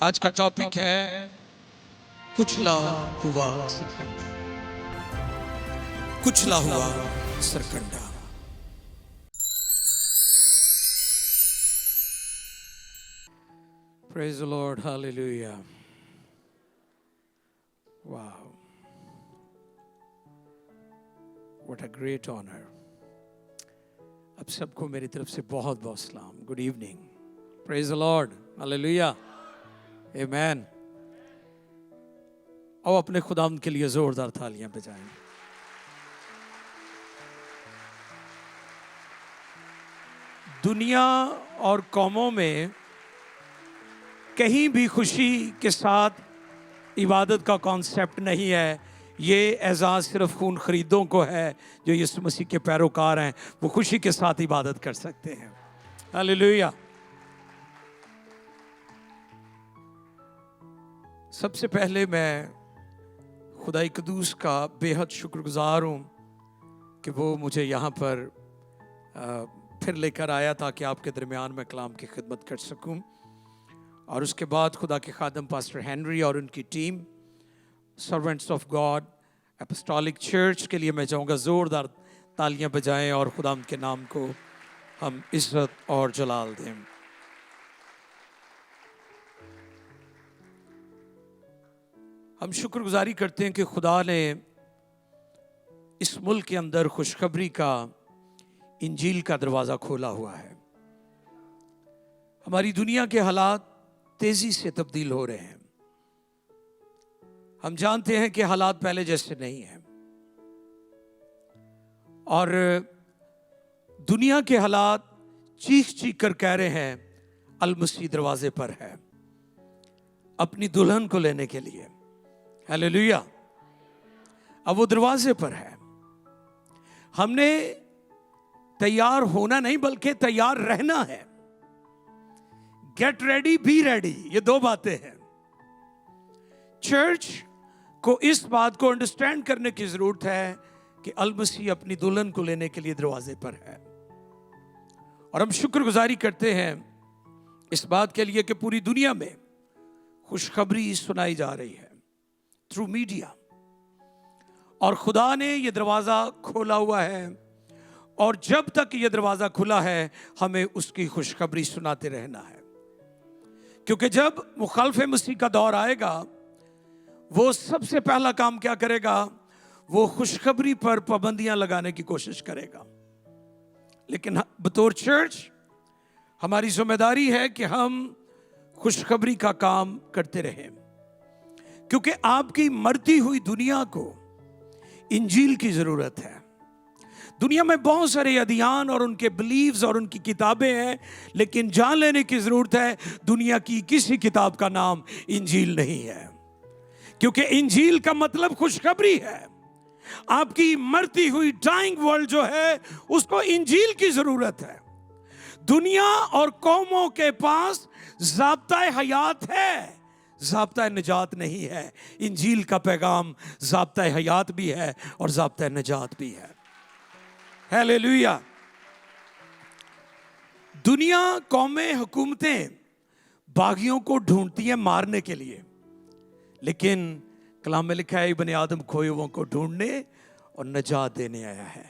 आज का टॉपिक है कुचला हुआ कुचला हुआ Sarkanda. Praise the Lord, hallelujah. Wow, what a great honor. अब सबको मेरी तरफ से बहुत बहुत सलाम. Good evening. Praise the Lord, hallelujah. Amen. आओ अपने खुदावंद के लिए जोरदार तालियां बजाएं. दुनिया और कौमों में कहीं भी खुशी के साथ इबादत का कॉन्सेप्ट नहीं है. ये एजाज़ सिर्फ खून खरीदों को है जो यीशु मसीह के पैरोकार हैं. वो खुशी के साथ इबादत कर सकते हैं. हालेलुया. सबसे पहले मैं खुदाई कदूस का बेहद शुक्रगुजार हूँ कि वो मुझे यहाँ पर फिर लेकर आया ताकि आपके दरमियान में कलाम की खिदमत कर सकूँ. और उसके बाद खुदा के खादम पास्टर हेनरी और उनकी team servants of God apostolic church के लिए मैं चाहूँगा ज़ोरदार तालियां बजाएं और खुदा के नाम को हम इज़्ज़त और जलाल दें. हम शुक्रगुजारी करते हैं कि खुदा ने इस मुल्क के अंदर खुशखबरी का इंजील का दरवाज़ा खोला हुआ है. हमारी दुनिया के हालात तेजी से तब्दील हो रहे हैं. हम जानते हैं कि हालात पहले जैसे नहीं हैं और दुनिया के हालात चीख चीख कर कह रहे हैं अल मसीह दरवाजे पर है अपनी दुल्हन को लेने के लिए. हालेलुया. अब वो दरवाजे पर है. हमने तैयार होना नहीं बल्कि तैयार रहना है. गेट रेडी बी रेडी, ये दो बातें हैं. चर्च को इस बात को अंडरस्टैंड करने की जरूरत है कि अल मसीह अपनी दुल्हन को लेने के लिए दरवाजे पर है. और हम शुक्रगुजारी करते हैं इस बात के लिए कि पूरी दुनिया में खुशखबरी सुनाई जा रही है थ्रू मीडिया. और खुदा ने ये दरवाजा खोला हुआ है और जब तक ये दरवाजा खुला है हमें उसकी खुशखबरी सुनाते रहना है. क्योंकि जब मुखालफे मसीह का दौर आएगा वो सबसे पहला काम क्या करेगा? वो खुशखबरी पर पाबंदियां लगाने की कोशिश करेगा. लेकिन बतौर चर्च हमारी जिम्मेदारी है कि हम खुशखबरी का काम करते रहें. क्योंकि आपकी मरती हुई दुनिया को इंजील की जरूरत है. दुनिया में बहुत सारे अदियान और उनके बिलीव्स और उनकी किताबें हैं लेकिन जान लेने की जरूरत है दुनिया की किसी किताब का नाम इंजील नहीं है. क्योंकि इंजील का मतलब खुशखबरी है. आपकी मरती हुई डाइंग वर्ल्ड जो है उसको इंजील की जरूरत है. दुनिया और कौमों के पास ज़ाब्ता हयात है, ज़ाब्ता निजात नहीं है. इंजील का पैगाम ज़ाब्ता हयात भी है और ज़ाब्ता निजात भी है. हालेलुया. दुनिया, कौमें, हुकूमतें बागियों को ढूंढती हैं मारने के लिए. लेकिन कलाम में लिखा है इब्ने आदम खोए हुओं को ढूंढने और नजात देने आया है.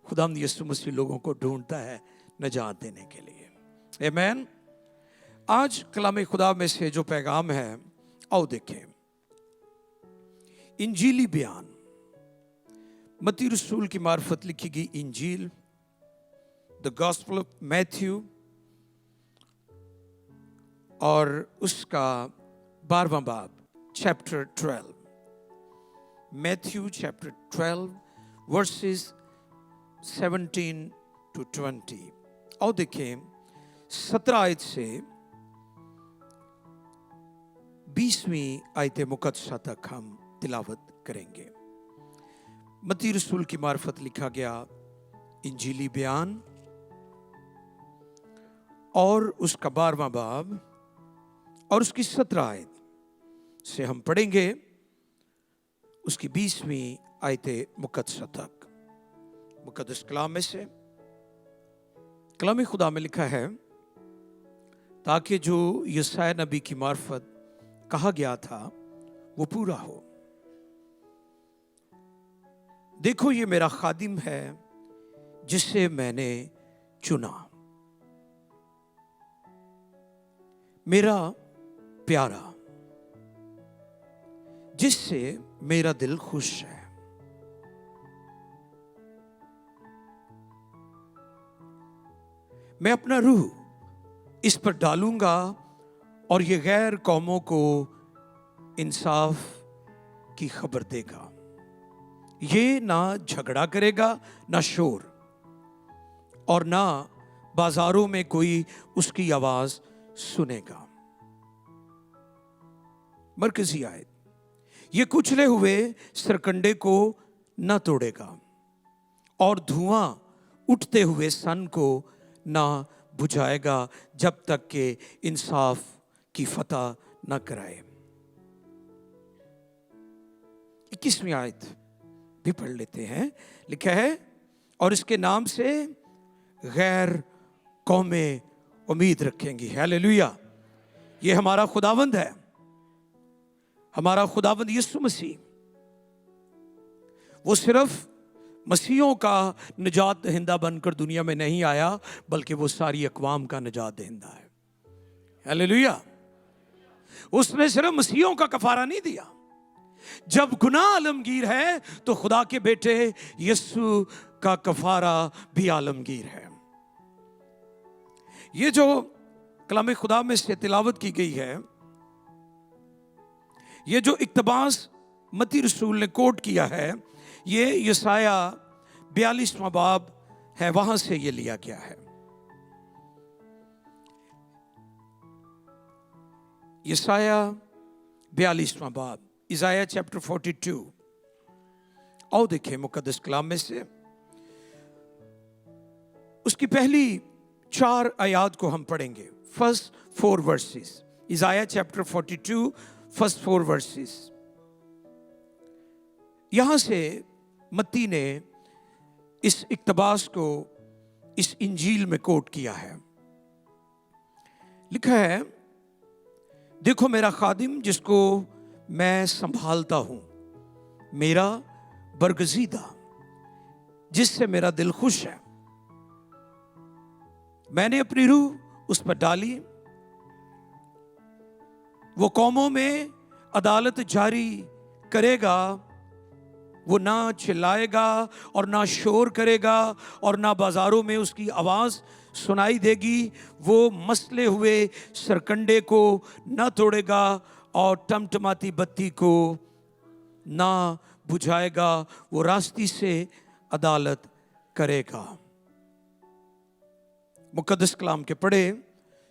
खुदावंद यीशु मसीह लोगों को ढूंढता है नजात देने के लिए. आमीन. आज कलाम खुदा में से जो पैगाम है आओ देखें. इंजीली बयान मत्ती रसूल की मार्फत लिखी गई इंजील, द गॉस्पेल ऑफ मैथ्यू और उसका 12वां बाब chapter 12. Matthew chapter 12 versus 17 to 20. आओ देखें 17 आयत से 20वीं आयत मुकद्दसा तक हम तिलावत करेंगे. मत्ती रसूल की मार्फत लिखा गया इंजीली बयान और उसका 12वां बाब और उसकी 17 आयत से हम पढ़ेंगे उसकी 20वीं आयत मुकद्दसा तक. मुकद्दस कलाम में से कलाम खुदा में लिखा है ताकि जो यशाया नबी की मार्फत कहा गया था वो पूरा हो। देखो ये मेरा खादिम है जिसे मैंने चुना, मेरा प्यारा जिससे मेरा दिल खुश है। मैं अपना रूह इस पर डालूंगा और ये गैर कौमों को इंसाफ की खबर देगा। ये ना झगड़ा करेगा, ना शोर, और ना बाजारों में कोई उसकी आवाज सुनेगा। मरकजी आयत, ये कुचले हुए सरकंडे को न तोड़ेगा और धुआं उठते हुए सन को ना बुझाएगा जब तक के इंसाफ की फतह न कराए। 21वीं आयत भी पढ़ लेते हैं। लिखा है, और इसके नाम से गैर कौमें उम्मीद रखेंगी। हालेलुया। ये हमारा खुदावंद है, हमारा खुदावंद यीशु मसीह। वो सिर्फ मसीहों का निजात दहिंदा बनकर दुनिया में नहीं आया, बल्कि वो सारी अक़वाम का निजात दहिंदा है। हालेलुया। उसने सिर्फ मसीहों का कफारा नहीं दिया। जब गुनाह आलमगीर है तो खुदा के बेटे यीशु का कफारा भी आलमगीर है। ये जो कलाम खुदा में से तिलावत की गई है, ये जो इक्तबास मत्ती रसूल ने कोट किया है, ये यशाया 42वां बाब है, वहां से ये लिया गया है। यशाया 42वां बाब, इज़ाया चैप्टर 42। आओ देखें मुकद्दस कलाम में से उसकी पहली 4 आयात को हम पढ़ेंगे। First 4 verses, Isaiah chapter 42 first 4 verses. यहां से मत्ती ने इस इक्तबास को इस इंजील में कोट किया है। लिखा है, देखो मेरा खादिम जिसको मैं संभालता हूं, मेरा बरगजीदा जिससे मेरा दिल खुश है। मैंने अपनी रूह उस पर डाली, वो कौमों में अदालत जारी करेगा। वो ना चिल्लाएगा और ना शोर करेगा और ना बाजारों में उसकी आवाज सुनाई देगी। वो मसले हुए सरकंडे को ना तोड़ेगा और टमटमाती बत्ती को ना बुझाएगा। वो रास्ते से अदालत करेगा। मुकद्दस कलाम के पढ़े,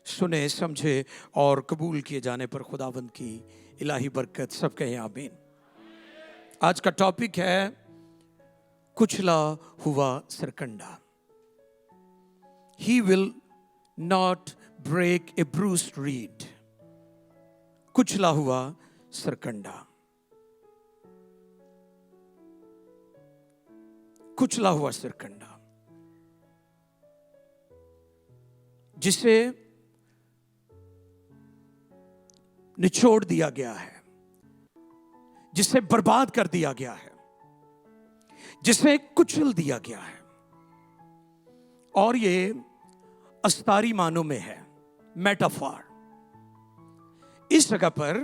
सुने, समझे और कबूल किए जाने पर खुदावंद की इलाही बरकत। सब कहें आमीन। आज का टॉपिक है कुचला हुआ Sarkanda. He will not break a bruised reed. कुचला हुआ सरकंडा, कुचला हुआ सरकंडा जिसे निचोड़ दिया गया है, जिसे बर्बाद कर दिया गया है, जिसे कुचल दिया गया है। और ये अस्तारी मानों में है, मेटाफॉर। इस जगह पर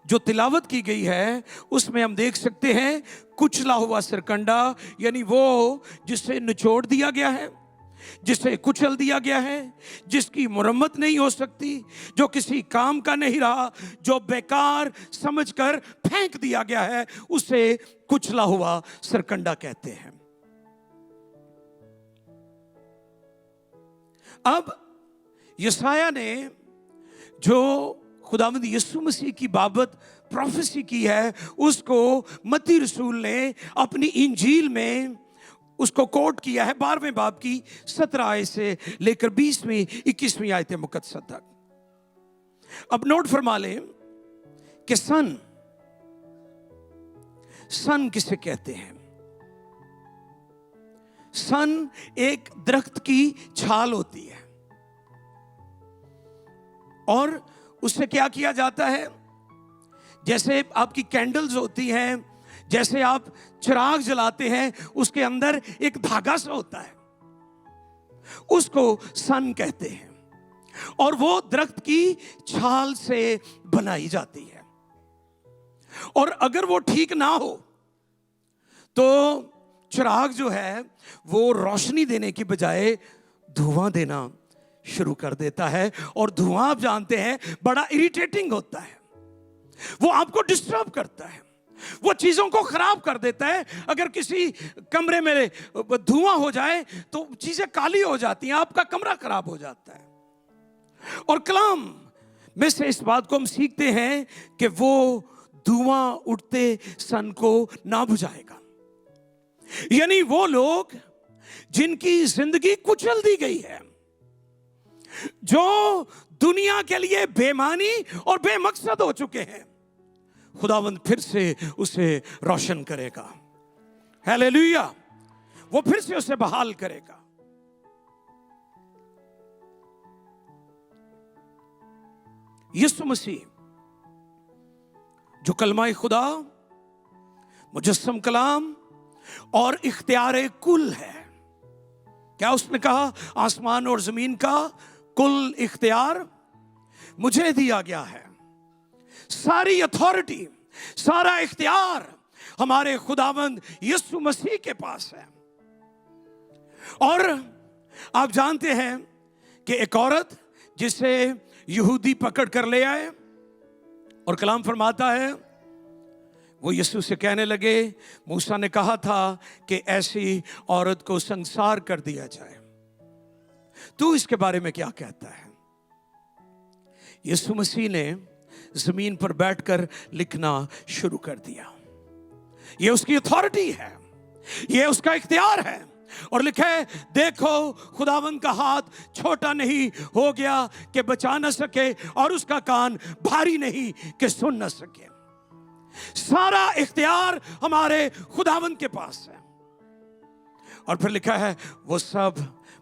जो तिलावत की गई है उसमें हम देख सकते हैं कुचला हुआ सरकंडा, यानी वो जिसे निचोड़ दिया गया है, जिसे कुचल दिया गया है, जिसकी मुरम्मत नहीं हो सकती, जो किसी काम का नहीं रहा, जो बेकार समझकर फेंक दिया गया है, उसे कुचला हुआ सरकंडा कहते हैं। अब यशाया ने जो खुदावंद यीशु मसीह की बाबत प्रोफेसी की है, उसको मत्ती रसूल ने अपनी इंजील में उसको कोट किया है 12वें बाब की 17 आयत से लेकर 20वीं 21वीं आयत मुकद्दस तक। अब नोट फरमा लें कि सन किसे कहते हैं। सन एक दरख्त की छाल होती है और उससे क्या किया जाता है, जैसे आपकी कैंडल्स होती हैं, जैसे आप चिराग जलाते हैं, उसके अंदर एक धागा सा होता है, उसको सन कहते हैं, और वो दरख्त की छाल से बनाई जाती है। और अगर वो ठीक ना हो तो चिराग जो है वो रोशनी देने की बजाय धुआं देना शुरू कर देता है, और धुआं आप जानते हैं बड़ा इरिटेटिंग होता है, वो आपको डिस्टर्ब करता है, वो चीजों को खराब कर देता है। अगर किसी कमरे में धुआं हो जाए तो चीजें काली हो जाती हैं, आपका कमरा खराब हो जाता है। और कलाम में से इस बात को हम सीखते हैं कि वो धुआं उठते सन को ना बुझाएगा। यानी वो लोग जिनकी जिंदगी कुचल दी गई है, जो दुनिया के लिए बेमानी और बेमकसद हो चुके हैं, खुदावंद फिर से उसे रोशन करेगा। हालेलुया, वो फिर से उसे बहाल करेगा। यीशु मसीह जो कलमा खुदा, मुजस्सम कलाम और इख्तियार कुल है, क्या उसने कहा? आसमान और जमीन का कुल इख्तियार मुझे दिया गया है। सारी अथॉरिटी, सारा इख्तियार हमारे खुदावंद यीशु मसीह के पास है। और आप जानते हैं कि एक औरत जिसे यहूदी पकड़ कर ले आए, और कलाम फरमाता है वो यीशु से कहने लगे, मूसा ने कहा था कि ऐसी औरत को संसार कर दिया जाए, तू इसके बारे में क्या कहता है? यीशु मसीह ने जमीन पर बैठकर लिखना शुरू कर दिया। ये उसकी अथॉरिटी है, ये उसका इख्तियार है, और लिखा है, देखो खुदावंद का हाथ छोटा नहीं हो गया कि बचा न सके, और उसका कान भारी नहीं कि सुन न सके। सारा इख्तियार हमारे खुदावंद के पास है। और फिर लिखा है वो सब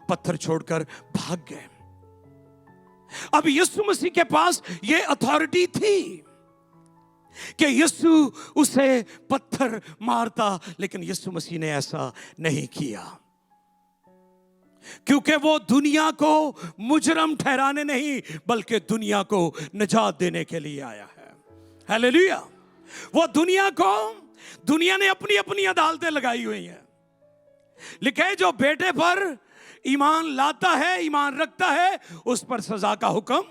पत्थर छोड़कर भाग गए। अब यीशु मसीह के पास ये अथॉरिटी थी कि यीशु उसे पत्थर मारता, लेकिन यीशु मसीह ने ऐसा नहीं किया, क्योंकि वो दुनिया को मुजरम ठहराने नहीं बल्कि दुनिया को निजात देने के लिए आया है। हालेलुया। वो दुनिया ने अपनी अपनी अदालतें लगाई हुई हैं। लिखा है जो बेटे पर ईमान लाता है, ईमान रखता है, उस पर सजा का हुक्म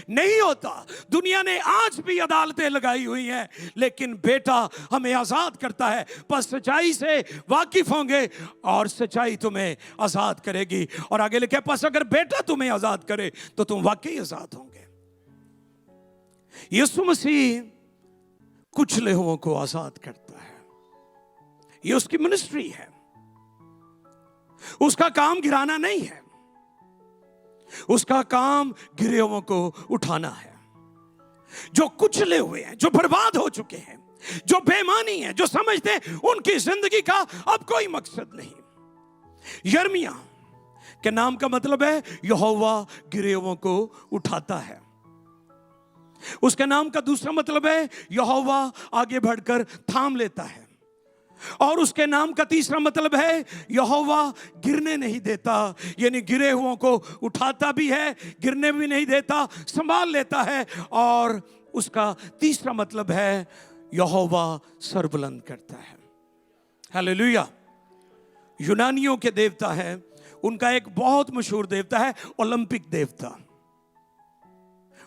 नहीं होता। दुनिया ने आज भी अदालतें लगाई हुई हैं, लेकिन बेटा हमें आजाद करता है। पर सच्चाई से वाकिफ होंगे और सच्चाई तुम्हें आजाद करेगी। और आगे लिखे, बस अगर बेटा तुम्हें आजाद करे तो तुम वाकई आजाद होंगे। यीशु मसीह कुचले हुओं को आजाद करता है, ये उसकी मिनिस्ट्री है। उसका काम गिराना नहीं है, उसका काम गिरे हुओं को उठाना है। जो कुचले हुए हैं, जो बर्बाद हो चुके हैं, जो बेईमानी है, जो समझते हैं उनकी जिंदगी का अब कोई मकसद नहीं। यिर्मयाह के नाम का मतलब है यहोवा गिरे हुओं को उठाता है। उसके नाम का दूसरा मतलब है यहोवा आगे बढ़कर थाम लेता है। और उसके नाम का तीसरा मतलब है यहोवा गिरने नहीं देता, यानी गिरे हुओं को उठाता भी है, गिरने भी नहीं देता, संभाल लेता है। और उसका तीसरा मतलब है यहोवा सर बुलंद करता है। हालेलुया। यूनानियों के देवता है, उनका एक बहुत मशहूर देवता है ओलंपिक देवता।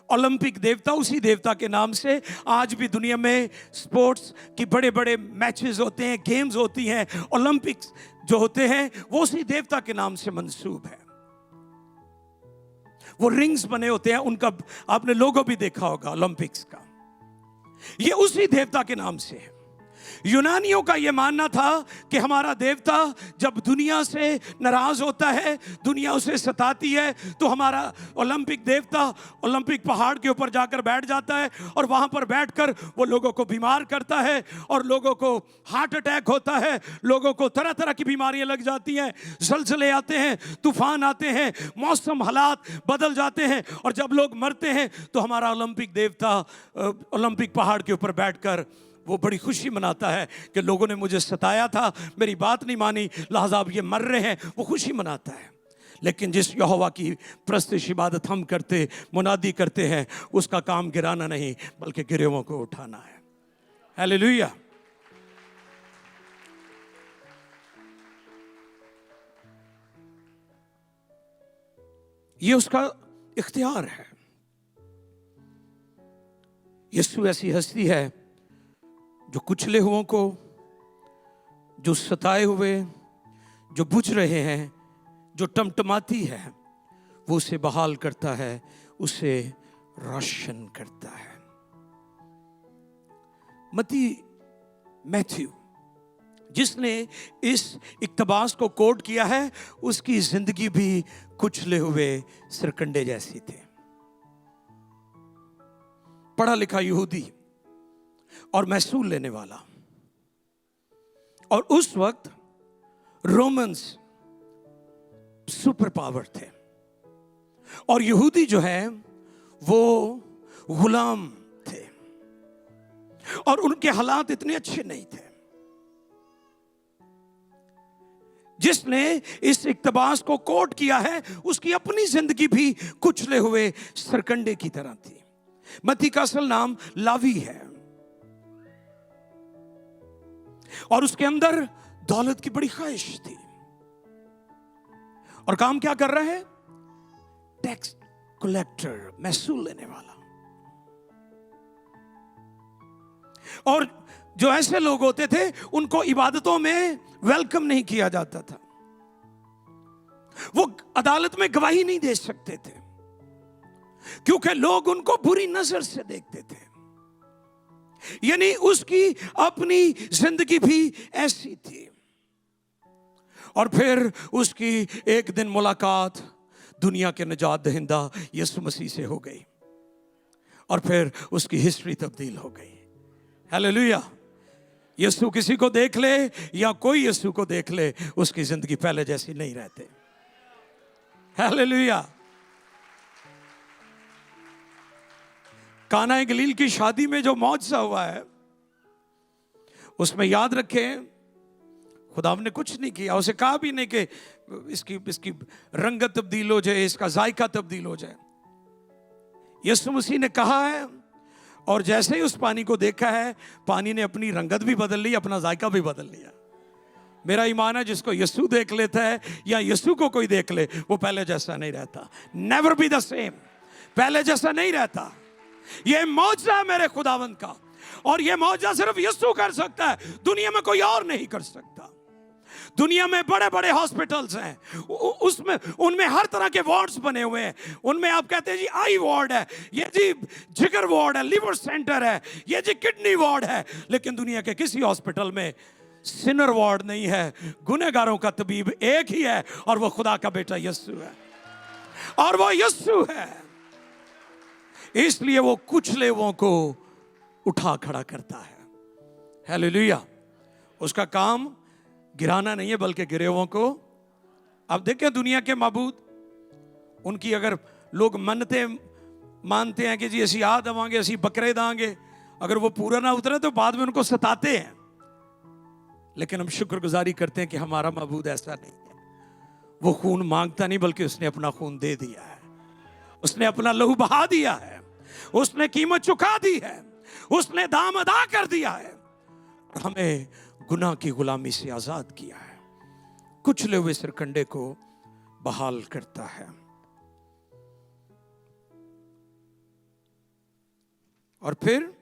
ओलंपिक देवता उसी देवता के नाम से आज भी दुनिया में स्पोर्ट्स की बड़े बड़े मैचेस होते हैं, गेम्स होती हैं, ओलंपिक्स जो होते हैं वो उसी देवता के नाम से मंसूब है। वो रिंग्स बने होते हैं, उनका आपने लोगो भी देखा होगा ओलंपिक्स का, ये उसी देवता के नाम से है। यूनानियों का यह मानना था कि हमारा देवता जब दुनिया से नाराज होता है, दुनिया उसे सताती है, तो हमारा ओलंपिक देवता ओलंपिक पहाड़ के ऊपर जाकर बैठ जाता है और वहां पर बैठकर वो लोगों को बीमार करता है और लोगों को हार्ट अटैक होता है, लोगों को तरह तरह की बीमारियां लग जाती हैं, ज़लज़ले आते हैं, तूफान आते हैं, मौसम हालात बदल जाते हैं, और जब लोग मरते हैं तो हमारा ओलंपिक देवता ओलंपिक पहाड़ के ऊपर बैठकर वो बड़ी खुशी मनाता है कि लोगों ने मुझे सताया था, मेरी बात नहीं मानी, लिहाजा अब ये मर रहे हैं, वो खुशी मनाता है। लेकिन जिस यहोवा की प्रस्तुत इबादत हम करते, मुनादी करते हैं, उसका काम गिराना नहीं बल्कि गिरे को उठाना है। हालेलुया। ये उसका इख्तियार है। यीशु ऐसी हस्ती है जो कुचले हुओं को, जो सताए हुए, जो बुझ रहे हैं, जो टमटमाती है, वो उसे बहाल करता है, उसे रोशन करता है। मैथ्यू जिसने इस इक्तबास को कोट किया है, उसकी जिंदगी भी कुचले हुए सरकंडे जैसी थी। पढ़ा लिखा यहूदी और महसूल लेने वाला, और उस वक्त रोमन्स सुपर पावर थे और यहूदी जो है वो गुलाम थे और उनके हालात इतने अच्छे नहीं थे। जिसने इस इक्तबास को कोट किया है, उसकी अपनी जिंदगी भी कुचले हुए सरकंडे की तरह थी। मत्ती का असल नाम लावी है और उसके अंदर दौलत की बड़ी ख्वाहिश थी। और काम क्या कर रहा है? टैक्स कलेक्टर, महसूल लेने वाला। और जो ऐसे लोग होते थे उनको इबादतों में वेलकम नहीं किया जाता था, वो अदालत में गवाही नहीं दे सकते थे क्योंकि लोग उनको बुरी नजर से देखते थे। यानी उसकी अपनी जिंदगी भी ऐसी थी। और फिर उसकी एक दिन मुलाकात दुनिया के निजात दहिंदा यीशु मसीह से हो गई और फिर उसकी हिस्ट्री तब्दील हो गई। हालेलुया। यीशु किसी को देख ले या कोई यीशु को देख ले, उसकी जिंदगी पहले जैसी नहीं रहती। हालेलुया। काना गलील की शादी में जो मौजज़ा हुआ है, उसमें याद रखें खुदा ने कुछ नहीं किया, उसे कहा भी नहीं कि इसकी रंगत तब्दील हो जाए, इसका जायका तब्दील हो जाए। यीशु मसीह ने कहा है और जैसे ही उस पानी को देखा है, पानी ने अपनी रंगत भी बदल ली, अपना जायका भी बदल लिया। मेरा ईमान है जिसको यीशु देख लेता है या यीशु को कोई देख ले, वो पहले जैसा नहीं रहता। नेवर बी द सेम, पहले जैसा नहीं रहता। ये मौजज़ा है मेरे खुदावंद का, और ये मौजज़ा सिर्फ यीशु कर सकता है, दुनिया में कोई और नहीं कर सकता। दुनिया में बड़े बड़े हॉस्पिटल्स हैं, उसमें उनमें हर तरह के वार्ड्स बने हुए हैं। उनमें आप कहते हैं जी आई वार्ड है, ये जी जिगर वार्ड है, लिवर सेंटर है, ये जी किडनी वार्ड है, लेकिन दुनिया के किसी हॉस्पिटल में सिनर वार्ड नहीं है। गुनहगारों का तबीब एक ही है और वो खुदा का बेटा यीशु है, और वो यीशु है। इसलिए वो कुचलेवों को उठा खड़ा करता है। हालेलुया। उसका काम गिराना नहीं है बल्कि गिरेवों को। अब देखें दुनिया के माबूद, उनकी अगर लोग मन्नते मानते हैं कि जी असी आ देवांगे, असी बकरे देंगे, अगर वो पूरा ना उतरे तो बाद में उनको सताते हैं। लेकिन हम शुक्रगुजारी करते हैं कि हमारा माबूद ऐसा नहीं है। वो खून मांगता नहीं बल्कि उसने अपना खून दे दिया है, उसने अपना लहू बहा दिया है, उसने कीमत चुका दी है, उसने दाम अदा कर दिया है, हमें गुनाह की गुलामी से आजाद किया है, कुचले हुए सरकंडे को बहाल करता है। और फिर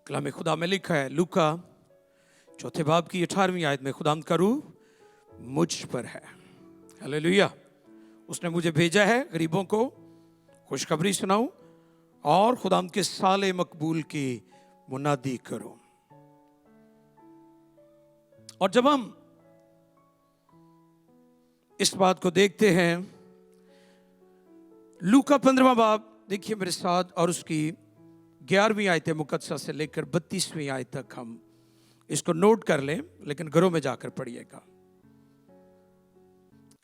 कलाम खुदा में लिखा है, लूका 4 बाब की 18वीं आयत में, खुदाम का रूह मुझ पर है। हालेलुया। उसने मुझे भेजा है गरीबों को खुशखबरी सुनाऊं और खुदाम के साले मकबूल की मुनादी करो। और जब हम इस बात को देखते हैं, लूका 15वां बाब देखिए मेरे साथ, और उसकी 11वीं आयत मुकद्दसा से लेकर 32वीं आयत तक हम इसको नोट कर लें, लेकिन घरों में जाकर पढ़िएगा।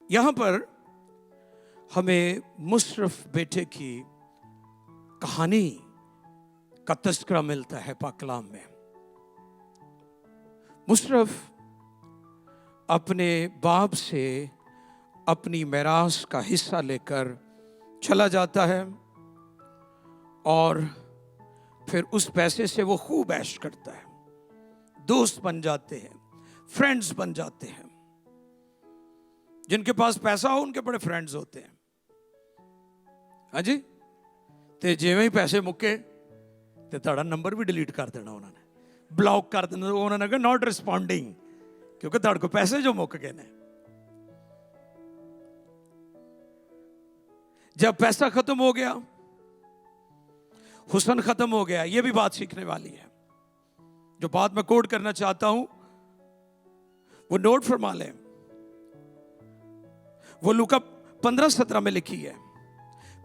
यहां पर हमें मुशर्रफ बेटे की कहानी का तस्करा मिलता है पाक कलाम में। मुशर्रफ अपने बाप से अपनी मिरास का हिस्सा लेकर चला जाता है और फिर उस पैसे से वो खूब ऐश करता है, दोस्त बन जाते हैं, फ्रेंड्स बन जाते हैं। जिनके पास पैसा हो उनके बड़े फ्रेंड्स होते हैं। हाँ जी, ते जिवें ही पैसे मुक्के ते तुहाडा नंबर भी डिलीट कर देना उन्होंने, ब्लॉक कर देना उन्होंने, कहा नॉट रिस्पॉन्डिंग, क्योंकि तुहाडे को पैसे जो मुक गए ने। जब पैसा खत्म हो गया, हुस्न खत्म हो गया, यह भी बात सीखने वाली है। जो बात मैं कोड करना चाहता हूं वो नोट फरमा लें। वो लूका 15:17 में लिखी है,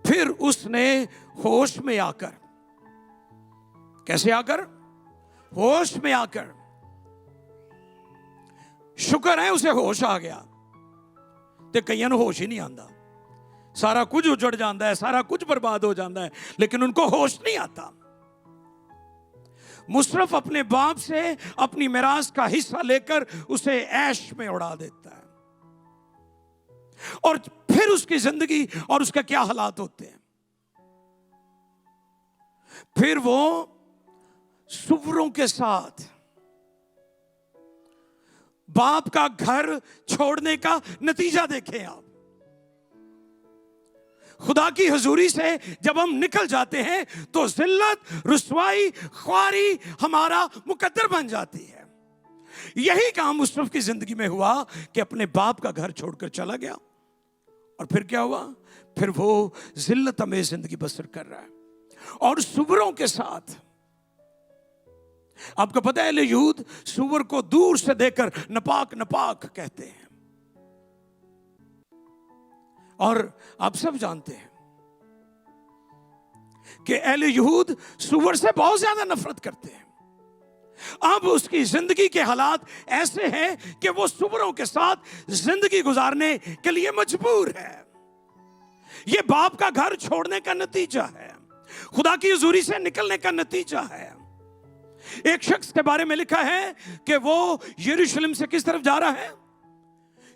फिर उसने होश में आकर, कैसे आकर? होश में आकर, शुक्र है उसे होश आ गया, ते कईयां नूं होश ही नहीं आंदा। सारा कुछ उजड़ जाता है, सारा कुछ बर्बाद हो जाता है, लेकिन उनको होश नहीं आता। मुशर्रफ अपने बाप से अपनी मिरास का हिस्सा लेकर उसे ऐश में उड़ा देता है, और फिर उसकी जिंदगी और उसके क्या हालात होते हैं। फिर वो सुवरों के साथ बाप का घर छोड़ने का नतीजा देखें आप। खुदा की हजूरी से जब हम निकल जाते हैं तो जिल्लत, रुसवाई, ख्वारी हमारा मुकद्दर बन जाती है। यही काम मुशर्रफ की जिंदगी में हुआ कि अपने बाप का घर छोड़कर चला गया, और फिर क्या हुआ? फिर वो जिल्लत में जिंदगी बसर कर रहा है और सुवरों के साथ। आपको पता है यहूद सुवर को दूर से देखकर नपाक नपाक कहते हैं, और आप सब जानते हैं कि अहले यहूद सुवर से बहुत ज्यादा नफरत करते हैं। अब उसकी जिंदगी के हालात ऐसे हैं कि वो सुवरों के साथ जिंदगी गुजारने के लिए मजबूर है। ये बाप का घर छोड़ने का नतीजा है, खुदा की हुजूरी से निकलने का नतीजा है। एक शख्स के बारे में लिखा है कि वो यरूशलेम से किस तरफ जा रहा है?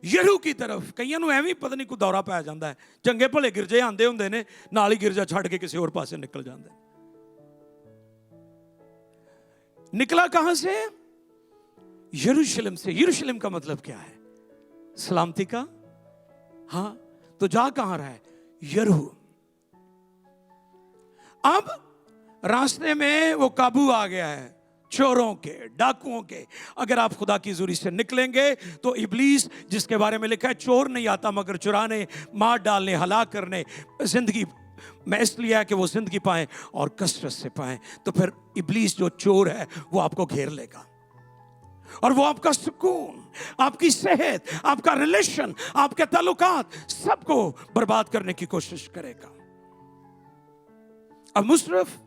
यरू की तरफ। कईयां नूं एवें पता नहीं कोई दौरा पै जांदा है, चंगे भले गिरजे आंदे हुंदे ने, नाल ही गिरजा छड़ के किसी और पासे निकल जांदे। निकला कहां से? यरूशलेम से। यरूशलेम का मतलब क्या है? सलामती का। हाँ, तो जा कहां रहा है? यरू। अब रास्ते में वो काबू आ गया है चोरों के, डाकुओं के। अगर आप खुदा की हुजूरी से निकलेंगे तो इब्लीस, जिसके बारे में लिखा है चोर नहीं आता मगर चुराने, मार डालने, हलाक करने, जिंदगी में इसलिए है कि वो जिंदगी पाएं और कसरत से पाएं, तो फिर इब्लीस जो चोर है वो आपको घेर लेगा और वो आपका सुकून, आपकी सेहत, आपका रिलेशन, आपके ताल्लुकात सबको बर्बाद करने की कोशिश करेगा। अब मुशर्रफ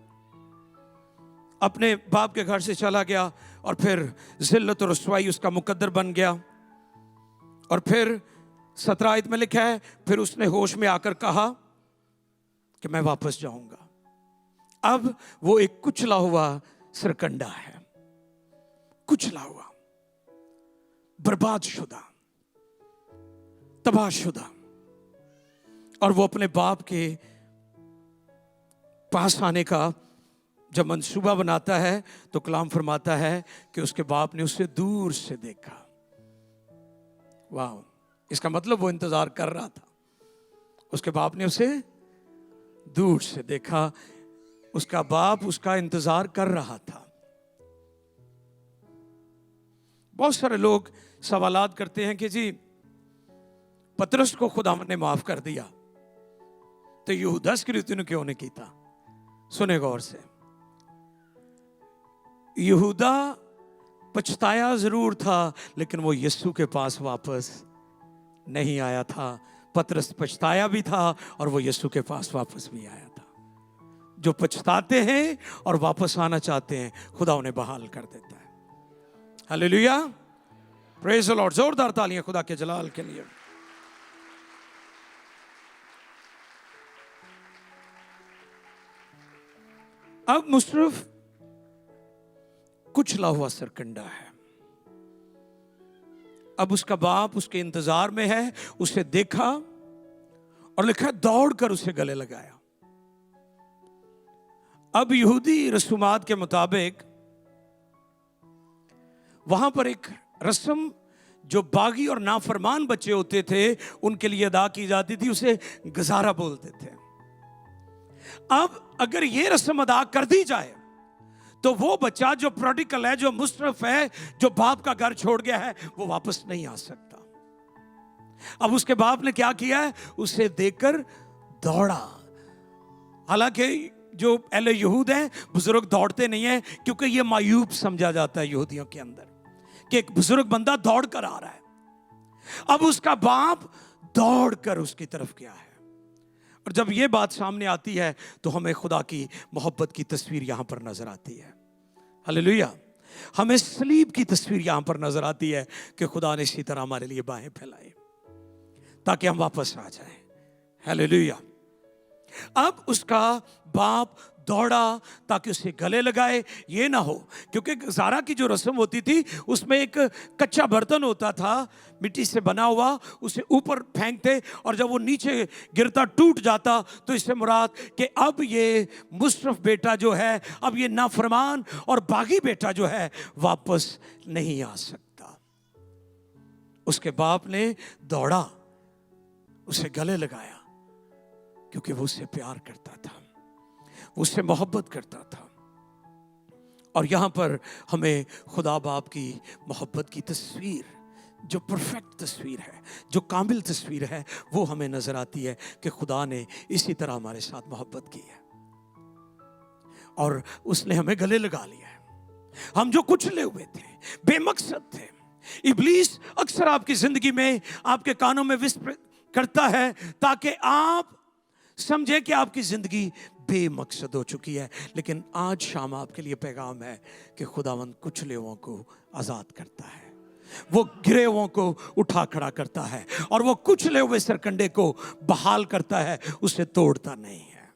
अपने बाप के घर से चला गया और फिर जिल्लत और रुसवाई उसका मुकद्दर बन गया। और फिर 17 आयत में लिखा है, फिर उसने होश में आकर कहा कि मैं वापस जाऊंगा। अब वो एक कुचला हुआ सरकंडा है, कुचला हुआ, बर्बाद शुदा, तबाहशुदा, और वो अपने बाप के पास आने का जब मंसूबा बनाता है तो कलाम फरमाता है कि उसके बाप ने उसे दूर से देखा। वाह, इसका मतलब वो इंतजार कर रहा था। उसके बाप ने उसे दूर से देखा, उसका बाप उसका इंतजार कर रहा था। बहुत सारे लोग सवालात करते हैं कि जी पतरस को खुदा ने माफ कर दिया तो यहूदा इस्करियोती ने क्यों नहीं किया? सुने गौर से, यहूदा पछताया जरूर था, लेकिन वो यीशु के पास वापस नहीं आया था। पतरस पछताया भी था और वो यीशु के पास वापस भी आया था। जो पछताते हैं और वापस आना चाहते हैं, खुदा उन्हें बहाल कर देता है। Hallelujah, praise the Lord. जोरदार तालियां खुदा के जलाल के लिए। अब मुशर्रफ कुचला हुआ सरकंडा है। अब उसका बाप उसके इंतजार में है। उसे देखा और लिखा, दौड़कर उसे गले लगाया। अब यहूदी रसूमात के मुताबिक वहां पर एक रस्म जो बागी और नाफरमान बच्चे होते थे उनके लिए अदा की जाती थी, उसे गजारा बोलते थे। अब अगर ये रस्म अदा कर दी जाए तो वो बच्चा जो प्रोडिकल है, जो मुशर्रफ है, जो बाप का घर छोड़ गया है, वो वापस नहीं आ सकता। अब उसके बाप ने क्या किया है, उसे देखकर दौड़ा। हालांकि जो अहले यहूद हैं, बुजुर्ग दौड़ते नहीं हैं, क्योंकि ये मायूब समझा जाता है यहूदियों के अंदर कि एक बुजुर्ग बंदा दौड़ कर आ रहा है। अब उसका बाप दौड़कर उसकी तरफ गया है। और जब ये बात सामने आती है तो हमें खुदा की मोहब्बत की तस्वीर यहां पर नजर आती है। हालेलुया, हमें सलीब की तस्वीर यहां पर नजर आती है कि खुदा ने इसी तरह हमारे लिए बाहें फैलाई ताकि हम वापस आ जाएं। हालेलुया। अब उसका बाप दौड़ा ताकि उसे गले लगाए। ये ना हो, क्योंकि गजारा की जो रस्म होती थी उसमें एक कच्चा बर्तन होता था, मिट्टी से बना हुआ, उसे ऊपर फेंकते और जब वो नीचे गिरता टूट जाता तो इससे मुराद कि अब ये मुशर्रफ बेटा जो है, अब ये नाफरमान और बागी बेटा जो है वापस नहीं आ सकता। उसके बाप ने दौड़ा, उसे गले लगाया, क्योंकि वो उससे प्यार करता था, उससे मोहब्बत करता था। और यहां पर हमें खुदा बाप की मोहब्बत की तस्वीर, जो परफेक्ट तस्वीर है, जो कामिल तस्वीर है, वो हमें नजर आती है कि खुदा ने इसी तरह हमारे साथ मोहब्बत की है और उसने हमें गले लगा लिया है। हम जो कुचले हुए थे, बेमकसद थे। इब्लीस अक्सर आपकी जिंदगी में आपके कानों में विस्पर करता है ताकि आप समझे कि आपकी जिंदगी बेमकसद हो चुकी है। लेकिन आज शाम आपके लिए पैगाम है कि खुदावंद कुचले हुओं को आजाद करता है, वो गिरे हुओं को उठा खड़ा करता है और वो कुचले हुए सरकंडे को बहाल करता है, उसे तोड़ता नहीं है।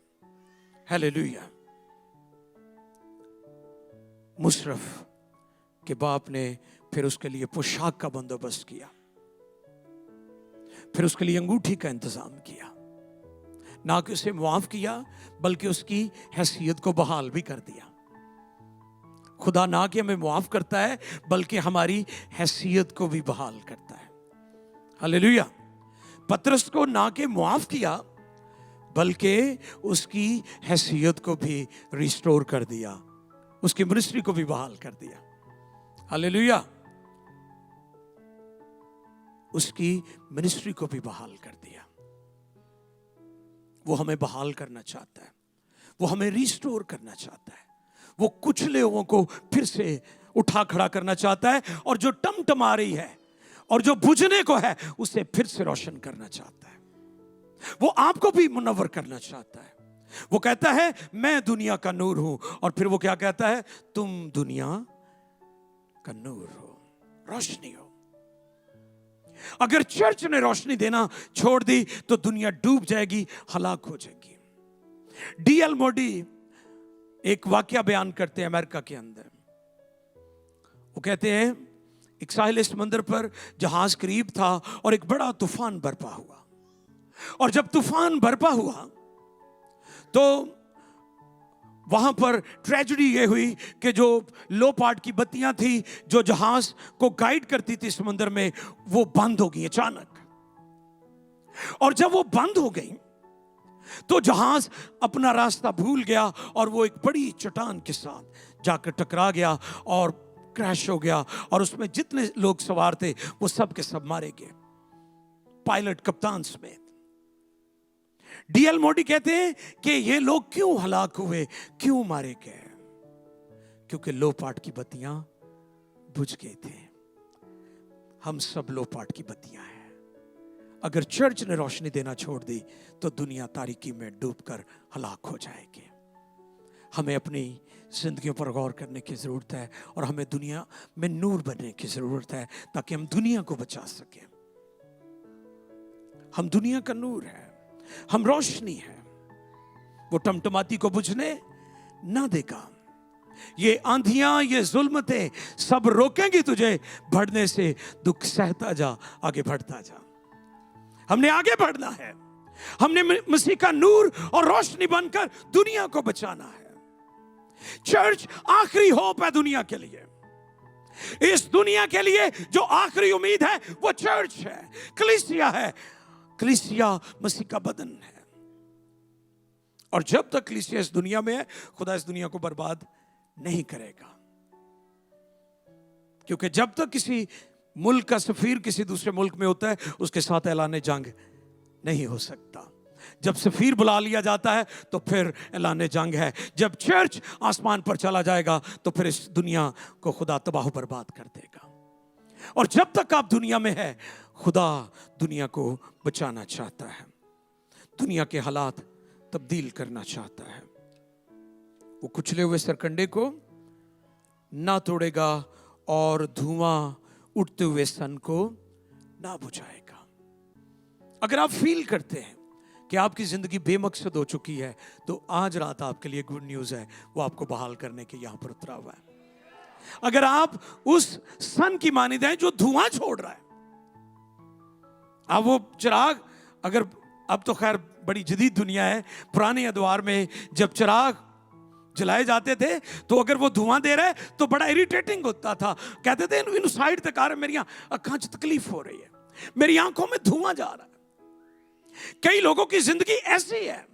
हालेलुया। मुशर्रफ के बाप ने फिर उसके लिए पोशाक का बंदोबस्त किया, फिर उसके लिए अंगूठी का इंतजाम किया। ना कि उसे मुआफ किया बल्कि उसकी हैसियत को बहाल भी कर दिया। खुदा ना कि हमें मुआफ करता है बल्कि हमारी हैसियत को भी बहाल करता है। हालेलुया। पतरस को ना कि मुआफ किया बल्कि उसकी हैसियत को भी रिस्टोर कर दिया, उसकी मिनिस्ट्री को भी बहाल कर दिया। हालेलुया। उसकी मिनिस्ट्री को भी बहाल कर दिया। वो हमें बहाल करना चाहता है, वो हमें रिस्टोर करना चाहता है, वो कुचले हुओं को फिर से उठा खड़ा करना चाहता है और जो टमटमा रही है और जो बुझने को है उसे फिर से रोशन करना चाहता है। वो आपको भी मुनव्वर करना चाहता है। वो कहता है मैं दुनिया का नूर हूं, और फिर वो क्या कहता है, तुम दुनिया का नूर हो, रोशनी हो। अगर चर्च ने रोशनी देना छोड़ दी तो दुनिया डूब जाएगी, हलाक हो जाएगी। D.L. मोडी एक वाकया बयान करते हैं अमेरिका के अंदर। वो कहते हैं एक साहिल समंदर पर जहाज करीब था और एक बड़ा तूफान बरपा हुआ, और जब तूफान बरपा हुआ तो वहां पर ट्रेजेडी ये हुई कि जो लो पार्ट की बत्तियां थी जो जहाज को गाइड करती थी समुद्र में, वो बंद हो गई अचानक। और जब वो बंद हो गई तो जहाज अपना रास्ता भूल गया और वो एक बड़ी चट्टान के साथ जाकर टकरा गया और क्रैश हो गया, और उसमें जितने लोग सवार थे वो सब के सब मारे गए, पायलट कप्तान समेत। डीएल मोडी कहते हैं कि ये लोग क्यों हलाक हुए, क्यों मारे गए? क्योंकि लो पाट की बत्तियां बुझ गई थी। हम सब लो पाट की बत्तियां हैं। अगर चर्च ने रोशनी देना छोड़ दी तो दुनिया तारीकी में डूबकर हलाक हो जाएगी। हमें अपनी जिंदगियों पर गौर करने की जरूरत है और हमें दुनिया में नूर बनने की जरूरत है ताकि हम दुनिया को बचा सकें। हम दुनिया का नूर है, हम रोशनी है। वो टमटमाती को बुझने ना देगा। ये आंधियां, ये जुल्मतें सब रोकेंगी तुझे बढ़ने से। दुख सहता जा, आगे बढ़ता जा। हमने आगे बढ़ना है। हमने मसीह का नूर और रोशनी बनकर दुनिया को बचाना है। चर्च आखिरी होप है दुनिया के लिए। इस दुनिया के लिए जो आखिरी उम्मीद है वो चर्च है, कलीसिया है। कलीसिया मसीह का बदन है। और जब तक कलीसिया इस दुनिया में है, खुदा इस दुनिया को बर्बाद नहीं करेगा। क्योंकि जब तक किसी मुल्क का सफीर किसी दूसरे मुल्क में होता है, उसके साथ ऐलान जंग नहीं हो सकता। जब सफीर बुला लिया जाता है तो फिर ऐलान जंग है। जब चर्च आसमान पर चला जाएगा तो फिर इस दुनिया को खुदा तबाह बर्बाद कर देगा। और जब तक आप दुनिया में है, खुदा दुनिया को बचाना चाहता है, दुनिया के हालात तब्दील करना चाहता है। वो कुचले हुए सरकंडे को ना तोड़ेगा और धुआं उठते हुए सन को ना बुझाएगा। अगर आप फील करते हैं कि आपकी जिंदगी बेमकसद हो चुकी है, तो आज रात आपके लिए गुड न्यूज़ है, वो आपको बहाल करने के यहां पर उतरा हुआ है। अगर आप उस सन की मानिंद हैं जो धुआं छोड़ रहा है, अब वो चिराग, अगर अब तो खैर बड़ी जदीद दुनिया है, पुराने अदवार में जब चिराग जलाए जाते थे तो अगर वो धुआं दे रहा है तो बड़ा इरिटेटिंग होता था। कहते थे इन साइड तक आ रहा है, मेरी आंखों में तकलीफ हो रही है, मेरी आंखों में धुआं जा रहा है। कई लोगों की जिंदगी ऐसी है,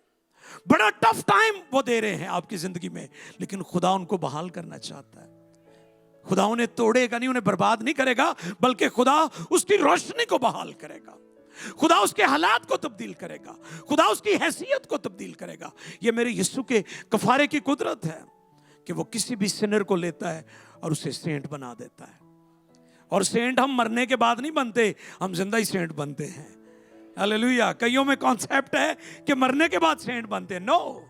बड़ा टफ टाइम वो दे रहे हैं आपकी जिंदगी में, लेकिन खुदा उनको बहाल करना चाहता है। खुदा उन्हें तोड़ेगा नहीं, उन्हें बर्बाद नहीं करेगा, बल्कि खुदा उसकी रोशनी को बहाल करेगा। खुदा उसके हालात को तब्दील करेगा, खुदा उसकी हैसियत को तब्दील करेगा। ये मेरे यीशु के कफारे की कुदरत है कि वो किसी भी सिनर को लेता है और उसे सेंट बना देता है। और सेंट हम मरने के बाद नहीं बनते, हम जिंदा ही सेंट बनते हैं। हालेलुया। कईयों में कॉन्सेप्ट है कि मरने के बाद सेंट बनते हैं। नो,